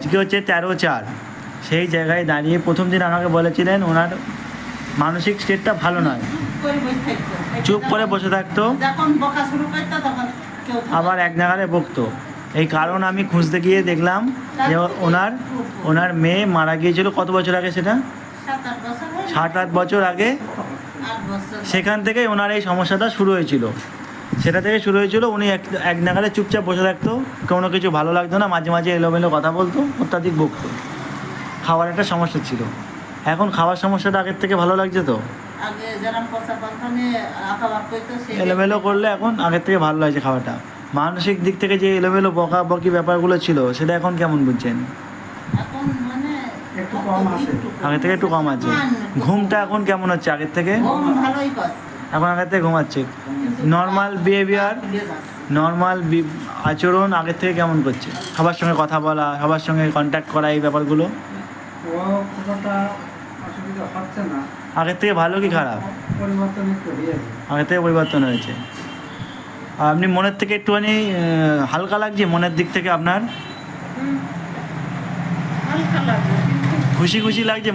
আজকে হচ্ছে 13/4। সেই জায়গায় দাঁড়িয়ে প্রথম দিন আমাকে বলেছিলেন ওনার মানসিক স্টেটটা ভালো নয়, চুপ করে বসে থাকতো, আবার এক জায়গায় বকতো। এই কারণ আমি খুঁজতে গিয়ে দেখলাম যে ওনার মেয়ে মারা গিয়েছিল কত বছর আগে, সেটা 7-8 বছর আগে। সেখান থেকেই ওনার এই সমস্যাটা শুরু হয়েছিল, সেটা থেকে শুরু হয়েছিল। উনি এক জায়গায় চুপচাপ বসে থাকতো, কোনো কিছু ভালো লাগতো না, মাঝে মাঝে এলোমেলো কথা বলতো, অত্যাধিক বকতো। খাওয়ার একটা সমস্যা ছিল। এখন খাওয়ার সমস্যাটা আগের থেকে ভালো লাগছে তো, এলোমেলো করলে এখন আগের থেকে ভালো লাগছে খাওয়াটা। মানসিক দিক থেকে যে এলোমেলো বকাবকি ব্যাপারগুলো ছিল সেটা এখন কেমন বুঝছেন? আগের থেকে একটু কম আছে। ঘুমটা এখন কেমন হচ্ছে আগের থেকে? এখন আগের থেকে ঘুমাচ্ছে। নর্মাল বিহেভিয়ার, নর্মাল আচরণ আগের থেকে কেমন করছে? সবার সঙ্গে কথা বলা, সবার সঙ্গে কন্ট্যাক্ট করা, এই ব্যাপারগুলো আগের থেকে ভালো কি খারাপ? আগের থেকে পরিবর্তন হয়েছে। আর আপনি মনের থেকে একটুখানি হালকা লাগছে, মনের দিক থেকে আপনার খুশি খুশি লাগছে?